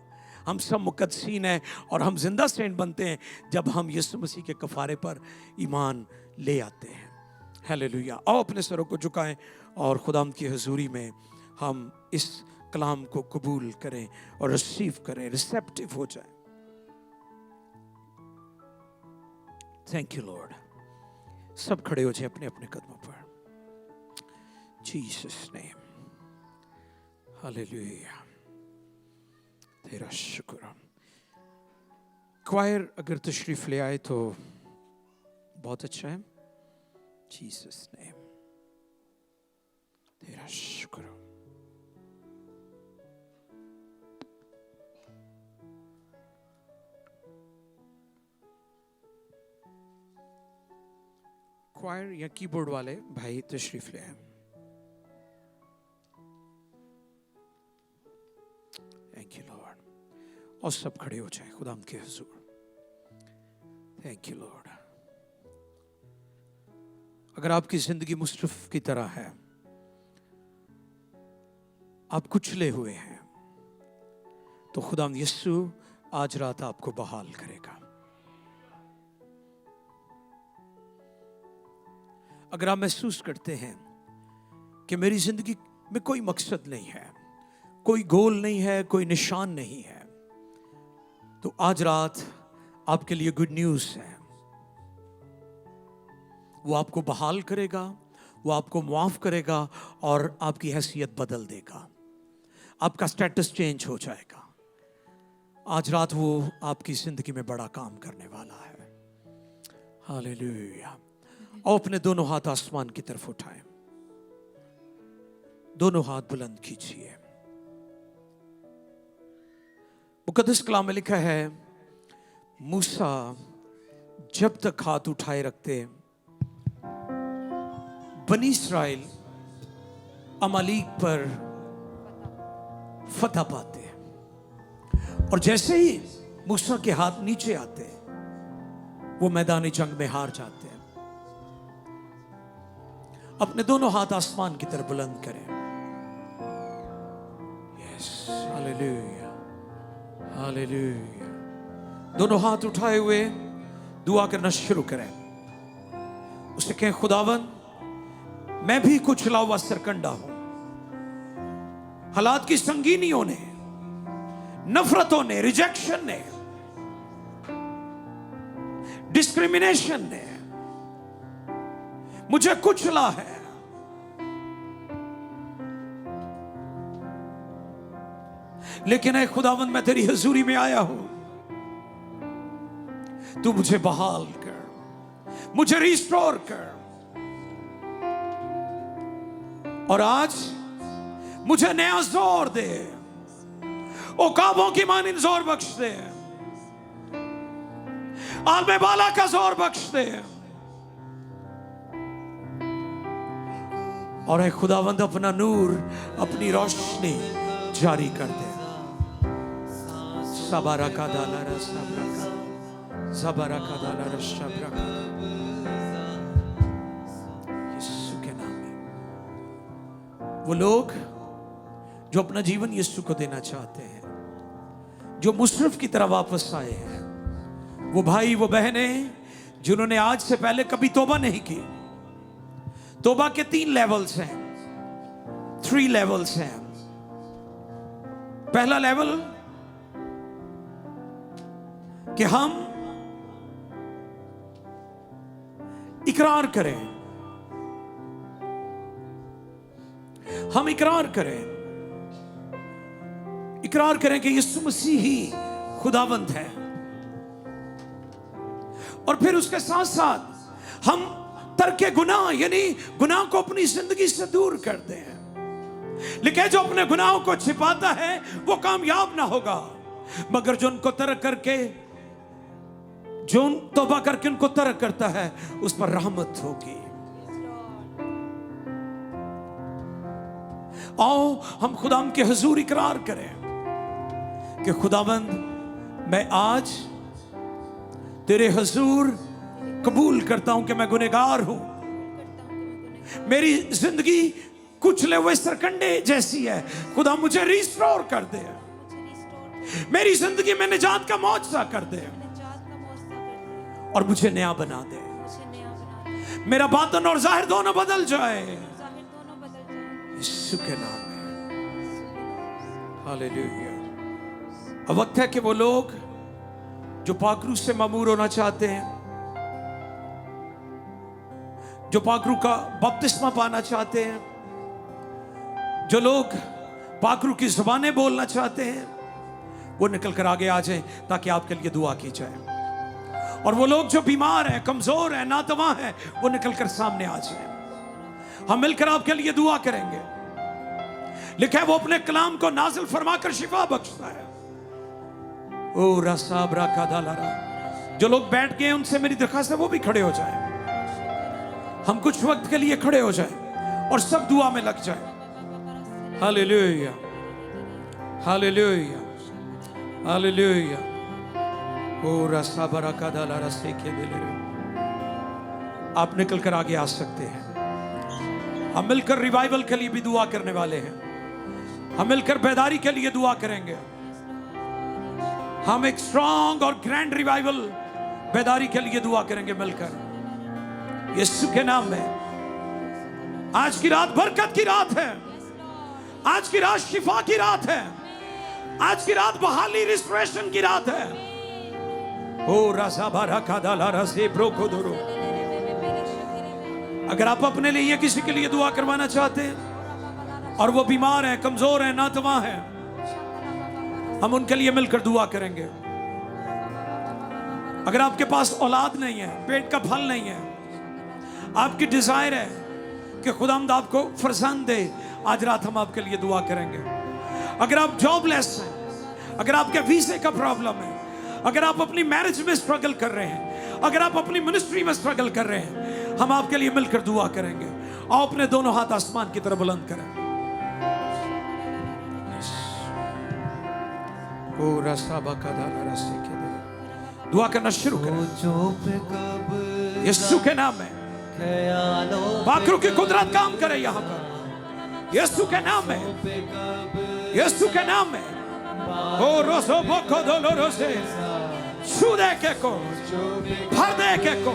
हम सब मुकद्दसीन हैं और हम जिंदा सेंट बनते हैं जब हम यीशु मसीह के कफारे पर ईमान ले आते हैं। हालेलुया। आओ अपने सरों को झुकाएं और खुदाम की हुजूरी में हम इस कलाम को कबूल करें और रिसीव करें, रिसेप्टिव हो जाएं। Thank you Lord. सब खड़े हो जाएं अपने अपने कदमों पर। Jesus name. हालेलुया। तेरा शुक्र। क्वायर अगर तशरीफ ले आए तो बहुत अच्छा है। Jesus name. तेरा शुक्र। क्वायर या कीबोर्ड वाले भाई तशरीफ ले आए। Thank you Lord. और सब खड़े हो जाएं खुदाम के हुजूर। Thank you Lord. अगर आपकी जिंदगी मुस्तफ की तरह है, आप कुचले हुए हैं, तो खुदाम यीशु आज रात आपको बहाल करेगा। अगर आप महसूस करते हैं कि मेरी जिंदगी में कोई मकसद नहीं है, कोई गोल नहीं है, कोई निशान नहीं है, तो आज रात आपके लिए गुड न्यूज़ है। वो आपको बहाल करेगा, वो आपको माफ करेगा और आपकी हैसियत बदल देगा। आपका स्टेटस चेंज हो जाएगा। आज रात वो आपकी जिंदगी में बड़ा काम करने वाला है। हालेलुया। और अपने दोनों हाथ आसमान की तरफ उठाएं, दोनों हाथ बुलंद कीजिए। मुकद्दस कलाम में लिखा है, मूसा जब तक हाथ उठाए रखते, बनी इस्राएल अमालीक पर फतह पाते हैं। और जैसे ही मूसा के हाथ नीचे आते हैं, वो मैदानी जंग में हार जाते हैं। अपने दोनों हाथ आसमान की तरफ बुलंद करें। Yes, hallelujah, hallelujah. दोनों हाथ उठाए हुए दुआ करना शुरू करें। उसे कहें, खुदावन, मैं भी कुचला हुआ सरकंडा हूं। हालात की संगीनियों ने, नफरतों ने, रिजेक्शन ने, डिस्क्रिमिनेशन ने मुझे कुचला है। लेकिन ऐ खुदावंद, मैं तेरी हजूरी में आया हूं। तू मुझे बहाल कर, मुझे रिस्टोर कर। और आज मुझे नया जोर दे। ओ काबों की मानिंद जोर बख्श दे। आलमे बाला का जोर बख्श दे। और ऐ खुदावंद, अपना नूर, अपनी रोशनी जारी कर दे। सबरा का दाला सबरा का, सबरा का दाला सबरा का। यीशु के नाम में वो लोग जो अपना जीवन यीशु को देना चाहते हैं, जो मुशर्रफ की तरह वापस आए हैं, वो भाई, वो बहनें जिन्होंने आज से पहले कभी तौबा नहीं की। तौबा के 3 लेवल्स हैं, 3 लेवल्स हैं। पहला लेवल कि हम इकरार करें, हम इकरार करें कि यीशु मसीह ही खुदावंद है। और फिर उसके साथ साथ हम तर्के गुनाह, यानी गुनाह को अपनी जिंदगी से दूर करते हैं। लेकिन जो अपने गुनाहों को छिपाता है वो कामयाब ना होगा, मगर जो उनको तर्क करके, जो तौबा करके उनको तर्क करता है, उस पर रहमत होगी। आओ हम खुदाम के हुजूर इकरार करें कि खुदावंद, मैं आज तेरे हुजूर कबूल करता हूं कि मैं गुनहगार हूं। मेरी जिंदगी कुचले हुए सरकंडे जैसी है। खुदा मुझे रिस्टोर कर दे, मेरी जिंदगी में निजात का मौजज़ा कर दे और मुझे नया बना दे। मेरा बातन और जाहिर दोनों बदल जाए यीशु के नाम में। हालेलुया। अब वक्त है कि वो लोग जो पाकरू से मामूर होना चाहते हैं, जो पाकरू का बपतिस्मा पाना चाहते हैं, जो लोग पाकरू की जुबानें बोलना चाहते हैं, वो निकल कर आगे आ जाएं ताकि आपके लिए दुआ की जाए। और वो लोग जो बीमार हैं, कमजोर हैं, नातवा हैं, वो निकल कर सामने आ जाएं। हम मिलकर आपके लिए दुआ करेंगे। लिखा है वो अपने कलाम को नाजिल फरमाकर शिफा बख्शता है। ओ रसाबरा का दालारा। जो लोग बैठ गए उनसे मेरी दरखास्त है वो भी खड़े हो जाएं। हम कुछ वक्त के लिए खड़े हो जाएं और सब दुआ में लग जाएं। Hallelujah, hallelujah, hallelujah. ओ रसाबरा का दालारा से के दिले। आप निकल कर आगे आ सकते हैं। हम मिलकर रिवाइवल के लिए भी दुआ करने वाले हैं। हम मिलकर बेदारी के लिए दुआ करेंगे। हम एक स्ट्रॉन्ग और ग्रैंड रिवाइवल बेदारी के लिए दुआ करेंगे मिलकर यीशु के नाम में। आज की रात बरकत की रात है। आज की रात शिफा की रात है। आज की रात बहाली, रिस्टोरेशन की रात है। ओ रसा बारा का दाला रसे ब्रोको दोरो। अगर आप अपने लिए या किसी के लिए दुआ करवाना चाहते हैं और वो बीमार है, कमजोर है, नातवा है, हम उनके लिए मिलकर दुआ करेंगे। अगर आपके पास औलाद नहीं है, पेट का फल नहीं है, आपकी डिजायर है कि खुदावंद आपको फरजंद दे, आज रात हम आपके लिए दुआ करेंगे। अगर आप जॉबलेस हैं, अगर आपके वीजे का प्रॉब्लम है, अगर आप अपनी मैरिज में स्ट्रगल कर रहे हैं, अगर आप अपनी मिनिस्ट्री में स्ट्रगल कर रहे हैं, हम आपके लिए मिलकर दुआ करेंगे। आओ अपने दोनों हाथ आसमान की तरफ बुलंद करें। पूरा साबा का दाना रस्सी के दे। दुआ करना शुरू करें यीशु के नाम में। बाकरों की कुदरत काम करे यहाँ पर यीशु के नाम में, यीशु के नाम में। ओ रोसो बोको दोलोरो से छू दे के को, भर दे के को,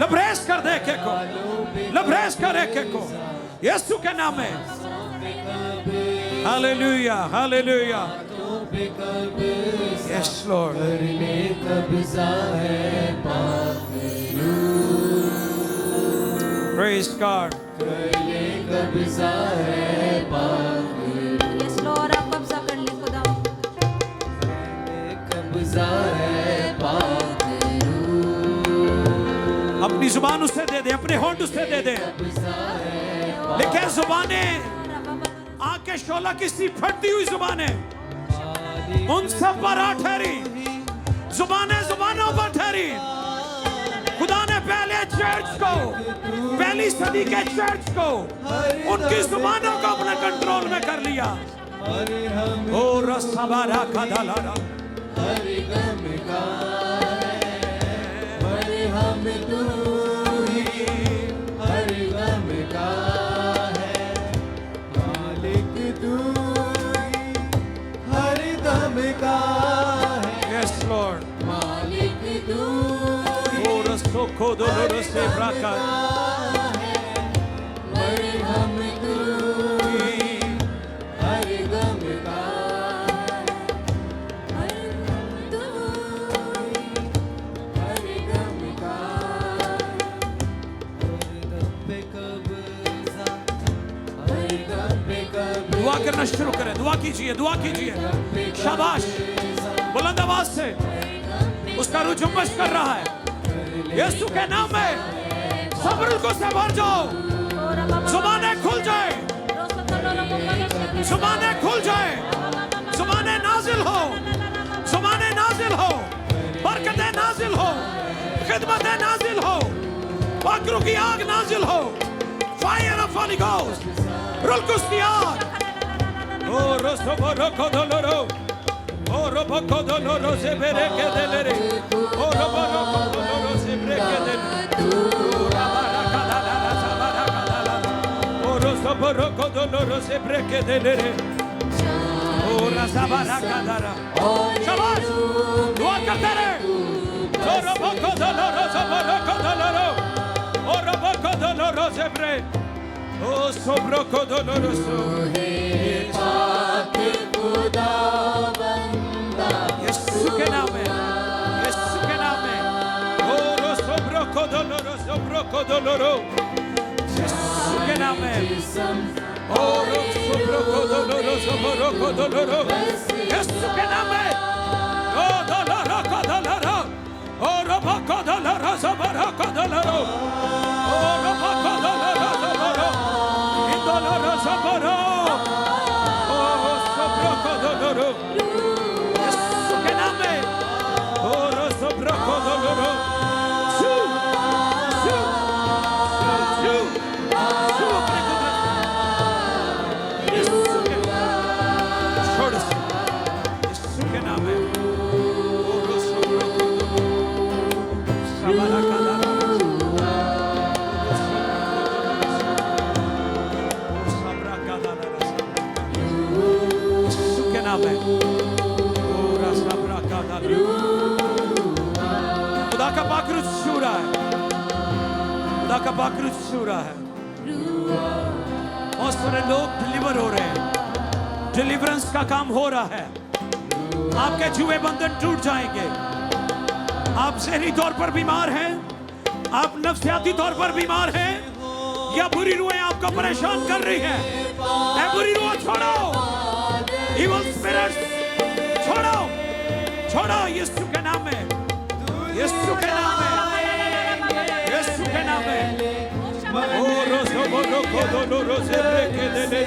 लबरेज कर दे के को, लबरेज करे के को यीशु के नाम में। Hallelujah, hallelujah. Yes Lord. Praise God. Yes Lord, आप कब्जा कर ले खुदा। अपनी जुबान उसे दे दे, अपने होंठ उसे दे दे। लेकिन जुबानें आंख के शोला की सी फटती हुई जुबानें उन सब पर आ ठहरी, जुबानें जुबानों पर ठहरी। खुदा ने पहले चर्च को, पहली सदी के चर्च को, उनकी जुबानों को अपने कंट्रोल में कर लिया। ओ रसबारा का दलारा Yes, Lord. Oh, Rasoko doloro se braca. दुआ करना शुरू करें, दुआ कीजिए, दुआ कीजिए। शाबाश, बुलंद आवाज से उसका रूह जुम्मश कर रहा है। यीशु के नाम में सब्र को से भर जाओ, जुबानें खुल जाए, जुबानें खुल जाए, जुबानें नाजिल हो, जुबानें नाजिल हो, बरकतें नाजिल हो, खिदमतें नाजिल हो, बाकरों की आग नाजिल हो। फायर ऑफ होली गोस्ट, रुल्कुस की आग। ओ रोसो रोको दोलोरो, ओ रोबको दोलोरो से बेरे के देलेरे, ओ रोबको दोलोरो से बेरे के देलेरे, ओ राबारा कादाला साबारा कादाला, ओ रोसो रोको दोलोरो से बेरे के देलेरे, ओ रासाबारा कादाला। शाबाश, दुआ करते रहे। ओ रोबको दोलोरो से रोको दोलोरो, ओ रोबको दोलोरो से बेरे, ओ सोब्रोको दोलोरो सो। यीशु के नाम में, यीशु के नाम में। ओ रोसोब्रोको दोलोरो, सोब्रोको दोलोरो, यीशु के नाम में। ओ रोसोब्रोको दोलोरो, सोब्रोको दोलोरो, यीशु के नाम में। ओ दोलोरो को दोलोरो, ओ रोबको दोलोरो, सोब्रोको दोलोरो, ओ रोबको दोलोरो, सोब्रो, इन दोलोरो सोब्रो, ओ सोब्रोको दोलोरो। खुदा का बाकरूद छू रहा है, खुदा का बाकरूद छू रहा है। बहुत सारे लोग डिलीवर हो रहे हैं, डिलीवरेंस का काम हो रहा है। आपके जुए बंधन टूट जाएंगे। आप ज़हनी तौर पर बीमार हैं, आप नफ्सियाती तौर पर बीमार हैं, या बुरी रूहें आपको परेशान कर रही हैं। ऐ बुरी रूह छोड़ो, इविल स्पिरिट्स छोड़ो, छोड़ो यीशु के नाम में, यीशु के नाम में, यीशु के नाम में। ओ रोसो बोलो को दो रोसे ब्रेके दे दे,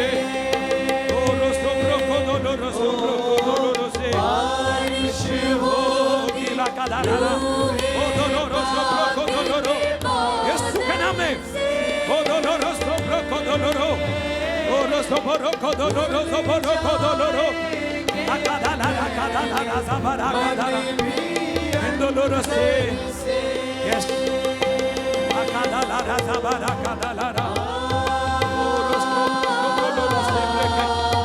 ओ रोसो ब्रोको दो रोसो ब्रोको दो रोसे, ओ गिला का दाना, ओ दो रोसो ब्रोको दो रो, यीशु के नाम में। ओ दो रोसो ब्रोको दो रो, ओ रोसो ब्रोको दो रोसो ब्रोको दो रो, आका दाना आका Yes.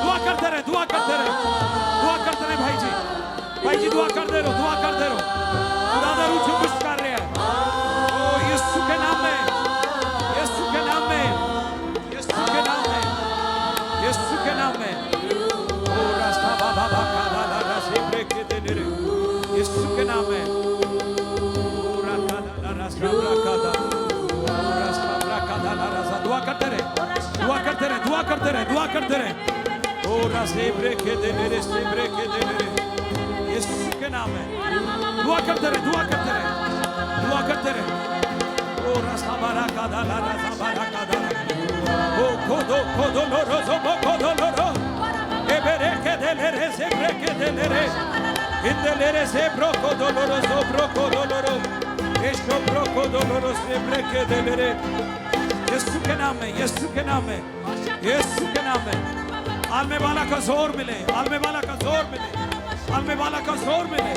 दुआ करते रहे, दुआ करते रहे, दुआ करते रहे भाई जी, भाई जी दुआ करते रहो, दुआ करते रहो। खुदा दा रूह जुम्बिश कर रहा है। ओ यीशु के नाम में, यीशु के नाम में, यीशु के नाम में, यीशु के नाम में। ओ रास्ता बाबा बाबा ला ला से ब्रेक दे दे रे, यीशु के नाम में। ओ रास्ता ला रास्ता ब्राकादा, ओ रास्ता ब्राकादा ला रास्ता। दुआ करते रहे, दुआ करते रहे, दुआ करते रहे, दुआ करते रहे। ओ रास्ते ब्रेक दे दे रे, से ब्रेक दे दे रे, यीशु के नाम में। दुआ करते रहे, दुआ करते रहे, दुआ करते रहे। ओ रास्ता ब्राकादा ला रास्ता ब्राकादा। ओ खोदो खोदो लो रोज़ो खोदो लो रो। ए ब्रेक दे ले रे, से ब्रेक दे ले रे। इंदे ले रे से ब्रोको दो लो रोज़ो ब्रोको दो लो रो। यीशु ब्रोको दो लो रो से ब्रेक दे ले रे। यीशु के नाम में, यीशु के नाम में, यीशु के नाम में। आलमे वाला का जोर मिले, आलमे वाला का जोर मिले, आलमे वाला का जोर मिले।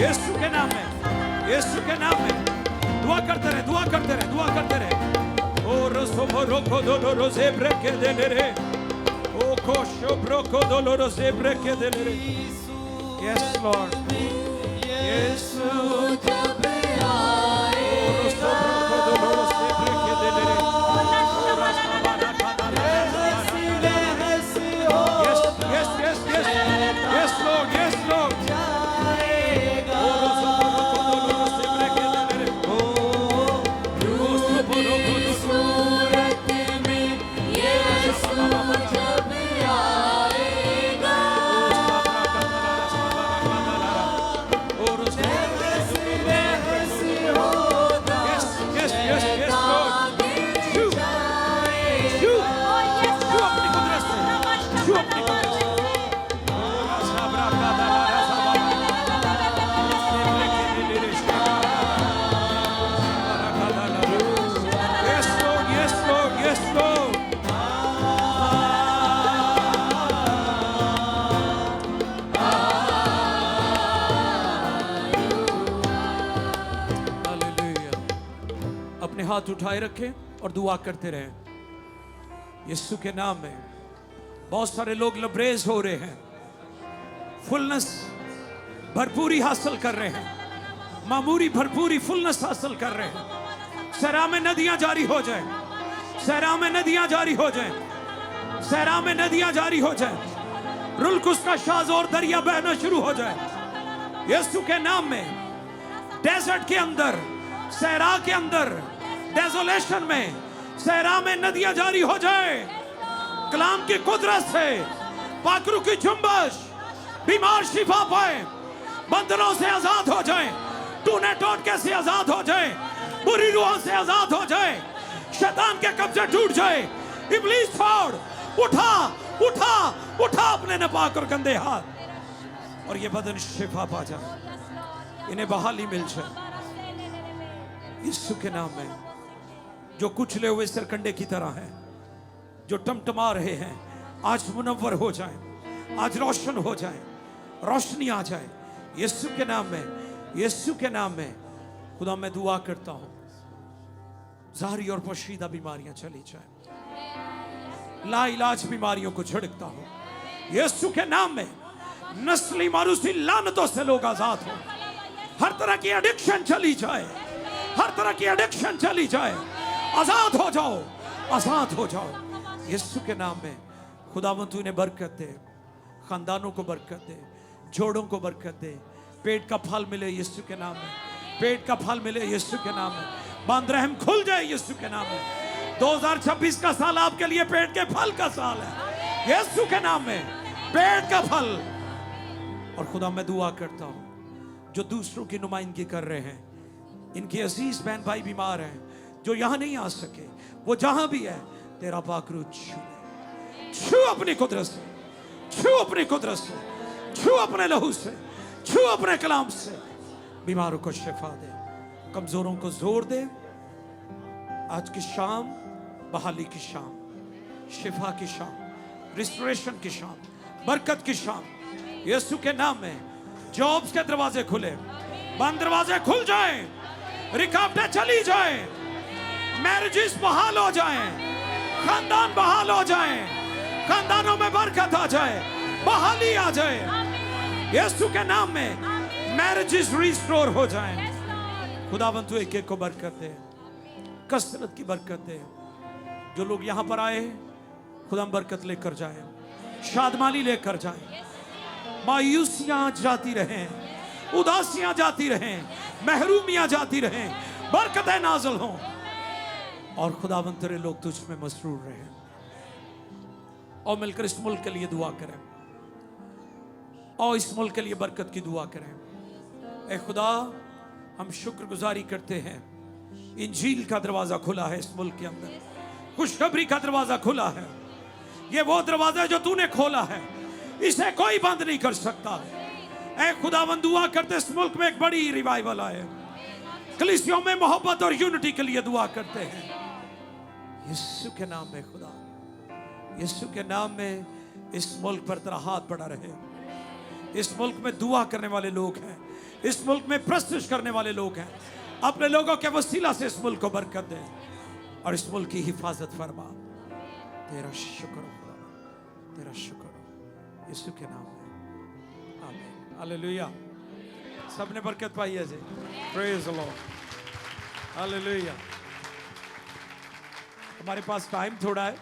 यीशु के नाम में, यीशु के नाम में। दुआ करते रहे, दुआ करते रहे, दुआ करते रहे। ओ रोसो ब्रोको दो लो रो से ब्रेक दे ले रे। ओ कोशो ब्रोको दो लो रो से ब्रेक दे ले रे। Yes Lord, यीशु जब आए, ओ रोसो ब्रोको दो लो रो से ब्रेक दे ले रे। Yes, Lord. Yes, Lord. हाथ उठाए रखें और दुआ करते रहें। यीशु के नाम में बहुत सारे लोग लबरेज हो रहे हैं, फुलनेस भरपूरी हासिल कर रहे हैं, मामूरी भरपूरी फुलनेस हासिल कर रहे हैं। सहरा में नदियां जारी हो जाए, सहरा में नदियां जारी हो जाए, सहरा में नदियां जारी हो जाए। रुलकुस का शाज और दरिया बहना शुरू हो जाए यीशु के नाम में। डेजर्ट के अंदर, सहरा के अंदर, डेजोलेशन में, सहरा में नदियां जारी हो जाए। कलाम की कुदरत से पाखरू की झुंबश, बीमार शिफा पाए, बंधनों से आजाद हो जाए, टूने टोटके से आजाद हो जाए, बुरी रूहों से आजाद हो जाए, शैतान के कब्जे टूट जाए। इब्लीस छोड़, उठा उठा उठा अपने नापाक और गंदे हाथ, और ये बदन शिफा पा जाए, इन्हें बहाली मिल जाए यीशु के नाम में। जो कुचले हुए सरकंडे की तरह हैं, जो टमटमा रहे हैं, आज मुनव्वर हो जाए, आज रोशन हो जाए, रोशनी आ जाए यीशु के नाम में, यीशु के नाम में। खुदा मैं दुआ करता हूं ज़ाहिरी और पोशीदा बीमारियां चली जाए, लाइलाज बीमारियों को झिड़कता हूं यीशु के नाम में। नस्ली मारूसी लानतों से लोग आजाद हो, हर तरह की एडिक्शन चली जाए, हर तरह की एडिक्शन चली जाए। आजाद हो जाओ, आजाद हो जाओ यीशु के नाम में। खुदावंद तू इन्हें बरकत दे, खानदानों को बरकत दे, जोड़ों को बरकत दे, पेट का फल मिले यीशु के नाम में, पेट का फल मिले यीशु के नाम में। बांध रहम खुल जाए यीशु के नाम में। 2026 का साल आपके लिए पेट के फल का साल है यीशु के नाम में, पेट का फल। और खुदा मैं दुआ करता हूं जो दूसरों की नुमाइंदगी कर रहे हैं, इनके अजीज बहन भाई बीमार हैं, जो यहां नहीं आ सके, वो जहां भी है तेरा पाक रूह छू अपनी कुदरत से, छू अपनी कुदरत से, छू अपने लहू से, छू अपने कलाम से। बीमारों को शिफा दे, कमजोरों को जोर दे। आज की शाम बहाली की शाम, शिफा की शाम, रिस्टोरेशन की शाम, बरकत की शाम यीशु के नाम में। जॉब्स के दरवाजे खुले, बंद दरवाजे खुल जाएं, रुकावटें चली जाएं, मैरिजेस बहाल हो जाएं, खानदान बहाल हो जाएं, खानदानों में बरकत आ जाए, बहाली आ जाए। यीशु के नाम में मैरिजेस रिस्टोर हो जाएं। खुदावंद तू एक एक को बरकत दे, कसरत की बरकत दे। जो लोग यहां पर आए खुदा बरकत लेकर जाए, शादमाली लेकर जाए, मायूसियां जाती रहें, उदासियां जाती रहें, महरूमियां जाती रहें, बरकतें नाज़िल हों और खुदावंद तेरे लोग तुझ में मसरूर रहें। और मिलकर इस मुल्क के लिए दुआ करें, और इस मुल्क के लिए बरकत की दुआ करें। ए खुदा, हम शुक्रगुजारी करते हैं, इंजील का दरवाजा खुला है इस मुल्क के अंदर, खुशखबरी का दरवाजा खुला है। ये वो दरवाजा है जो तूने खोला है, इसे कोई बंद नहीं कर सकता। ऐ खुदावंद दुआ करते इस मुल्क में एक बड़ी रिवाइवल आए, कलीसियों में मोहब्बत और यूनिटी के लिए दुआ करते हैं यीशु के नाम में। खुदा, यीशु के नाम में इस मुल्क पर तेरा हाथ पड़ा रहे। इस मुल्क में दुआ करने वाले लोग हैं, इस मुल्क में प्रस्तुत करने वाले लोग हैं। अपने लोगों के वसीला से इस मुल्क को बरकत दे और इस मुल्क की हिफाजत फरमा। तेरा शुक्र हो खुदा, तेरा शुक्र हो यीशु के नाम में, आमीन, हालेलुया। सबने बरकत पाई है जी, प्रेज द लॉर्ड, हालेलुया। हमारे पास टाइम थोड़ा है,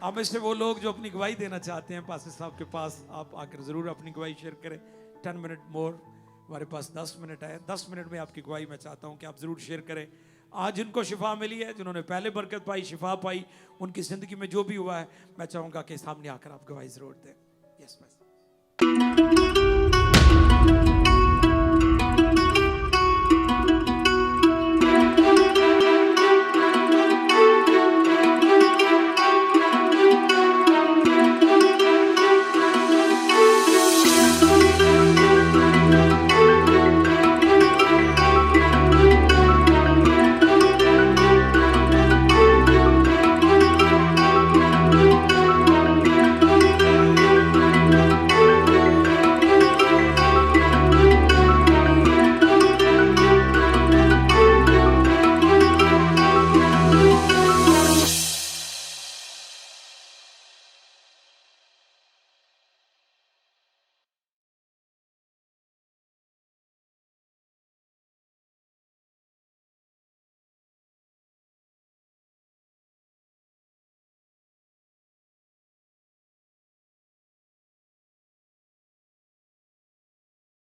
आप में से वो लोग जो अपनी गवाही देना चाहते हैं पास्टर साहब के पास, आप आकर जरूर अपनी गवाही शेयर करें। 10 मिनट मोर, हमारे पास 10 मिनट है। 10 मिनट में आपकी गवाही मैं चाहता हूं कि आप जरूर शेयर करें। आज जिनको शिफा मिली है, जिन्होंने पहले बरकत पाई, शिफा पाई, उनकी जिंदगी में जो भी हुआ है, मैं चाहूंगा कि सामने आकर आप गवाही जरूर दें। यस बस।